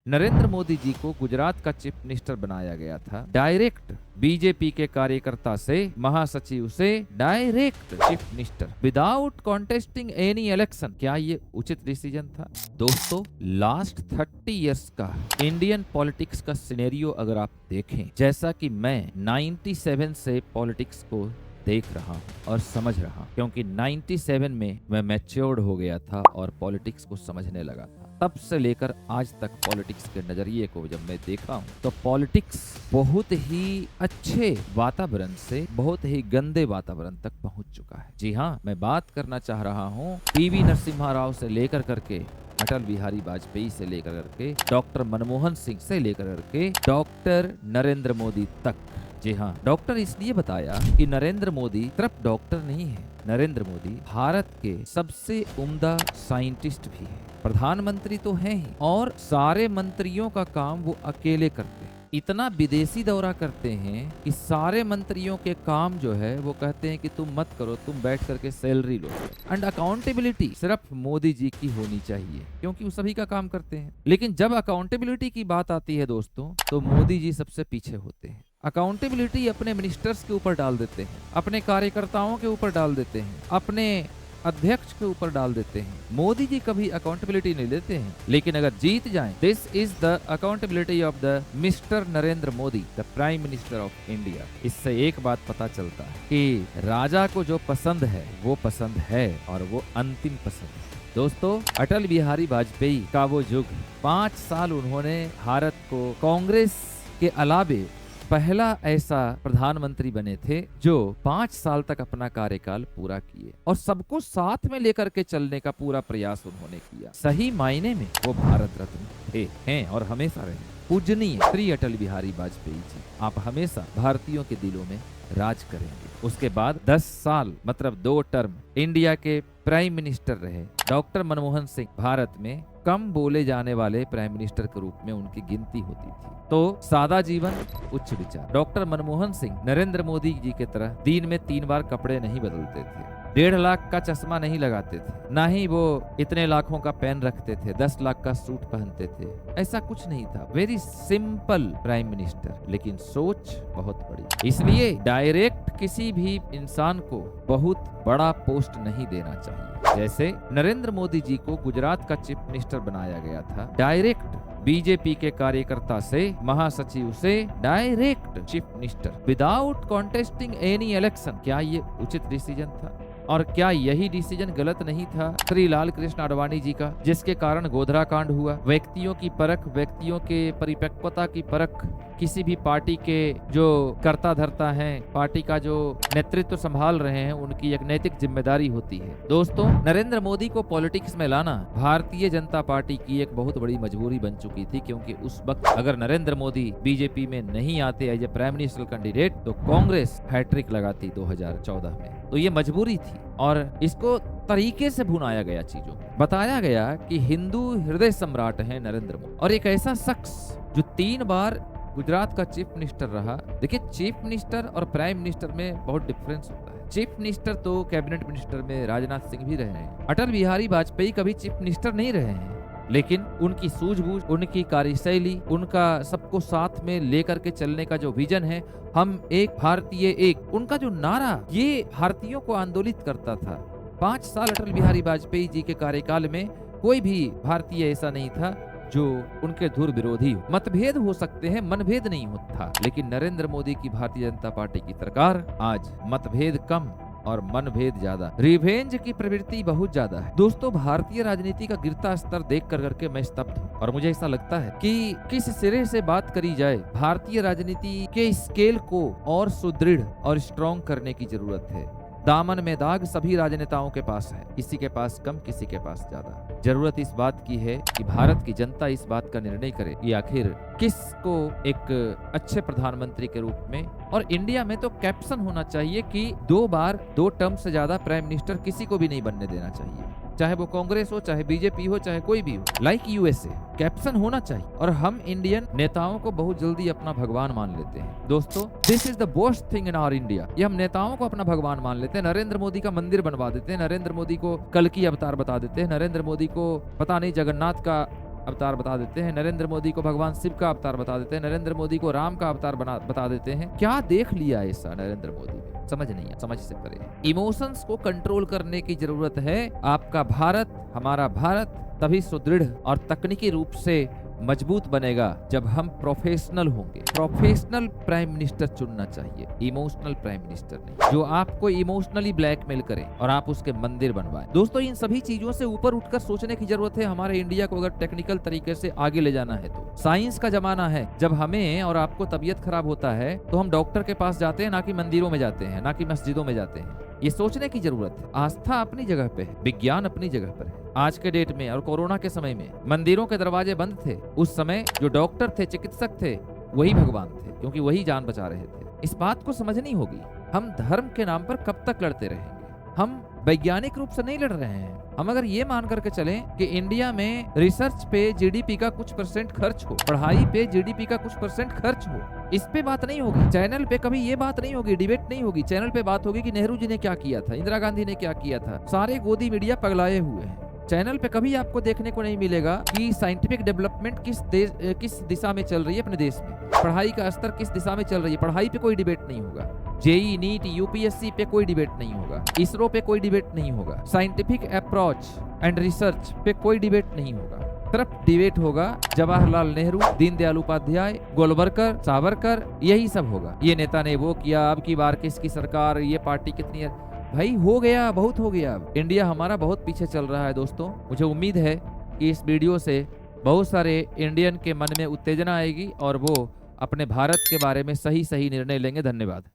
नरेंद्र मोदी जी को गुजरात का chief minister बनाया गया था। डायरेक्ट बीजेपी के कार्यकर्ता से महासचिव से direct chief minister without contesting any election. क्या ये उचित डिसीजन था? दोस्तों, लास्ट 30 इयर्स का इंडियन पॉलिटिक्स का सिनेरियो अगर आप देखें, जैसा कि मैं 97 से पॉलिटिक्स को देख रहा हूँ और समझ रहा हूँ, क्योंकि 97 में मैं मैच्योर्ड हो गया था और पॉलिटिक्स को समझने लगा था। तब से लेकर आज तक पॉलिटिक्स के नजरिए को जब मैं देखा हूँ तो पॉलिटिक्स बहुत ही अच्छे वातावरण से बहुत ही गंदे वातावरण तक पहुंच चुका है। जी हाँ, मैं बात करना चाह रहा हूँ पीवी नरसिम्हा राव से लेकर करके अटल बिहारी वाजपेयी से लेकर करके डॉक्टर मनमोहन सिंह से लेकर करके डॉक्टर नरेंद्र मोदी तक। जी हाँ, डॉक्टर इसलिए बताया कि नरेंद्र मोदी सिर्फ डॉक्टर नहीं है, नरेंद्र मोदी भारत के सबसे उम्दा साइंटिस्ट भी है, प्रधानमंत्री तो है ही, और सारे मंत्रियों का काम वो अकेले करते हैं। इतना विदेशी दौरा करते हैं कि सारे मंत्रियों के काम जो है वो कहते हैं कि तुम मत करो, तुम बैठ करके सैलरी लो। एंड अकाउंटेबिलिटी सिर्फ मोदी जी की होनी चाहिए, क्योंकि वो सभी का काम करते हैं। लेकिन जब अकाउंटेबिलिटी की बात आती है दोस्तों, तो मोदी जी सबसे पीछे होते हैं। अकाउंटेबिलिटी अपने मिनिस्टर्स के ऊपर डाल देते हैं, अपने कार्यकर्ताओं के ऊपर डाल देते हैं, अपने अध्यक्ष के ऊपर डाल देते हैं। मोदी जी कभी अकाउंटेबिलिटी नहीं लेते हैं। लेकिन अगर जीत जाएं, this is the accountability of the mister Narendra Modi, the prime minister of India. इससे एक बात पता चलता है कि राजा को जो पसंद है वो पसंद है और वो अंतिम पसंद है। दोस्तों, अटल बिहारी वाजपेयी का वो युग, 5 साल उन्होंने भारत को कांग्रेस के अलावे पहला ऐसा प्रधानमंत्री बने थे जो 5 साल तक अपना कार्यकाल पूरा किए और सबको साथ में लेकर के चलने का पूरा प्रयास उन्होंने किया। सही मायने में वो भारत रत्न थे, हैं और हमेशा रहे। पूजनीय श्री अटल बिहारी वाजपेयी जी, आप हमेशा भारतीयों के दिलों में राज करेंगे। उसके बाद 10 साल मतलब 2 टर्म इंडिया के प्राइम मिनिस्टर रहे डॉक्टर मनमोहन सिंह। भारत में कम बोले जाने वाले प्राइम मिनिस्टर के रूप में उनकी गिनती होती थी। तो सादा जीवन, उच्च विचार। डॉक्टर मनमोहन सिंह नरेंद्र मोदी जी की तरह दिन में 3 बार कपड़े नहीं बदलते थे, 1.5 लाख का चश्मा नहीं लगाते थे, ना ही वो इतने लाखों का पेन रखते थे, 10 लाख का सूट पहनते थे। ऐसा कुछ नहीं था। वेरी सिंपल प्राइम मिनिस्टर, लेकिन सोच बहुत बड़ी। इसलिए डायरेक्ट किसी भी इंसान को बहुत बड़ा पोस्ट नहीं देना चाहिए। जैसे नरेंद्र मोदी जी को गुजरात का चीफ मिनिस्टर बनाया गया था, डायरेक्ट बीजेपी के कार्यकर्ता से महासचिव से direct chief minister without contesting any election. क्या ये उचित डिसीजन था? और क्या यही डिसीजन गलत नहीं था श्री लाल कृष्ण आडवाणी जी का, जिसके कारण गोधरा कांड हुआ? व्यक्तियों की परख, व्यक्तियों के परिपक्वता की परख, किसी भी पार्टी के जो कर्ता धर्ता हैं, पार्टी का जो नेतृत्व संभाल रहे हैं, उनकी एक नैतिक जिम्मेदारी होती है। दोस्तों, नरेंद्र मोदी को पॉलिटिक्स में लाना भारतीय जनता पार्टी की एक बहुत बड़ी मजबूरी बन चुकी थी, क्योंकि उस वक्त अगर नरेंद्र मोदी बीजेपी में नहीं आते as a prime minister candidate तो कांग्रेस हैट्रिक लगाती 2014 में। तो ये मजबूरी थी और इसको तरीके से भुनाया गया, चीजों बताया गया कि हिंदू हृदय सम्राट है नरेंद्र मोदी, और एक ऐसा शख्स जो 3 बार गुजरात का चीफ मिनिस्टर रहा। देखिए, चीफ मिनिस्टर और प्राइम मिनिस्टर में बहुत डिफरेंस होता है। चीफ मिनिस्टर तो कैबिनेट मिनिस्टर में राजनाथ सिंह भी रहे हैं। अटल बिहारी वाजपेयी कभी चीफ मिनिस्टर नहीं रहे हैं, लेकिन उनकी सूझबूझ, उनकी कार्यशैली, उनका सबको साथ में लेकर के चलने का जो विजन है, हम एक भारतीय एक, उनका जो नारा, ये भारतीयों को आंदोलित करता था। 5 साल अटल बिहारी वाजपेयी जी के कार्यकाल में कोई भी भारतीय ऐसा नहीं था जो उनके धुर विरोधी हो। मतभेद हो सकते हैं, मनभेद नहीं होता, लेकिन नरेंद्र मोदी की भारतीय जनता पार्टी की सरकार आज मतभेद कम और मनभेद ज्यादा, रिवेंज की प्रवृत्ति बहुत ज्यादा है। दोस्तों, भारतीय राजनीति का गिरता स्तर देख कर करके मैं स्तब्ध हूँ और मुझे ऐसा लगता है कि किस सिरे से बात करी जाए, भारतीय राजनीति के स्केल को और सुदृढ़ और स्ट्रॉन्ग करने की जरूरत है। दामन में दाग सभी राजनेताओं के पास है, किसी के पास कम, किसी के पास ज्यादा। जरूरत इस बात की है कि भारत की जनता इस बात का निर्णय करे कि आखिर किसको एक अच्छे प्रधानमंत्री के रूप में, और इंडिया में तो कैप्शन होना चाहिए कि 2 बार 2 टर्म से ज्यादा प्राइम मिनिस्टर किसी को भी नहीं बनने देना चाहिए, चाहे वो कांग्रेस हो, चाहे बीजेपी हो, चाहे कोई भी हो। लाइक यूएसए कैप्शन होना चाहिए। और हम इंडियन नेताओं को बहुत जल्दी अपना भगवान मान लेते हैं। दोस्तों, this is the worst thing in our India. ये हम नेताओं को अपना भगवान मान लेते हैं, नरेंद्र मोदी का मंदिर बनवा देते हैं, नरेंद्र मोदी को कल की अवतार बता देते हैं, नरेंद्र मोदी को पता नहीं जगन्नाथ का अवतार बता देते हैं, नरेंद्र मोदी को भगवान शिव का अवतार बता देते हैं, नरेंद्र मोदी को राम का अवतार बता देते हैं। क्या देख लिया ऐसा नरेंद्र मोदी ने, समझ नहीं है, समझ से परे। इमोशंस को कंट्रोल करने की जरूरत है। आपका भारत, हमारा भारत तभी सुदृढ़ और तकनीकी रूप से मजबूत बनेगा जब हम प्रोफेशनल होंगे। प्रोफेशनल प्राइम मिनिस्टर चुनना चाहिए, इमोशनल प्राइम मिनिस्टर नहीं, जो आपको इमोशनली ब्लैकमेल करे और आप उसके मंदिर बनवाए। दोस्तों, इन सभी चीजों से ऊपर उठकर सोचने की जरूरत है। हमारे इंडिया को अगर टेक्निकल तरीके से आगे ले जाना है तो साइंस का जमाना है। जब हमें और आपको तबीयत खराब होता है तो हम डॉक्टर के पास जाते हैं, ना कि मंदिरों में जाते हैं, ना कि मस्जिदों में जाते हैं। ये सोचने की जरूरत है। आस्था अपनी जगह पे है, विज्ञान अपनी जगह पर है। आज के डेट में और कोरोना के समय में मंदिरों के दरवाजे बंद थे। उस समय जो डॉक्टर थे, चिकित्सक थे, वही भगवान थे, क्योंकि वही जान बचा रहे थे। इस बात को समझनी होगी। हम धर्म के नाम पर कब तक लड़ते रहेंगे? हम वैज्ञानिक रूप से नहीं लड़ रहे हैं। हम अगर ये मान करके चलें कि इंडिया में रिसर्च पे जीडीपी का कुछ % खर्च हो, पढ़ाई पे जीडीपी का कुछ % खर्च हो, इस पे बात नहीं होगी। चैनल पे कभी ये बात नहीं होगी, डिबेट नहीं होगी। चैनल पे बात होगी कि नेहरू जी ने क्या किया था, इंदिरा गांधी ने क्या किया था। सारे गोदी मीडिया पगलाए हुए हैं। चैनल पे कभी आपको देखने को नहीं मिलेगा कि साइंटिफिक डेवलपमेंट किस दिशा में चल रही है अपने देश में, पढ़ाई का स्तर किस दिशा में चल रही है। पढ़ाई पे कोई डिबेट नहीं होगा। जेई, नीट, यूपीएससी पे कोई डिबेट नहीं होगा। इसरो पे कोई डिबेट नहीं होगा। साइंटिफिक अप्रोच एंड रिसर्च पे कोई डिबेट नहीं होगा। सिर्फ डिबेट होगा जवाहरलाल नेहरू, दीनदयाल उपाध्याय, गोलवरकर, सावरकर, यही सब होगा। ये नेता ने वो किया, अब की बार किसकी सरकार, ये पार्टी कितनी है। भाई हो गया, बहुत हो गया। इंडिया हमारा बहुत पीछे चल रहा है दोस्तों। मुझे उम्मीद है कि इस वीडियो से बहुत सारे इंडियन के मन में उत्तेजना आएगी और वो अपने भारत के बारे में सही निर्णय लेंगे। धन्यवाद।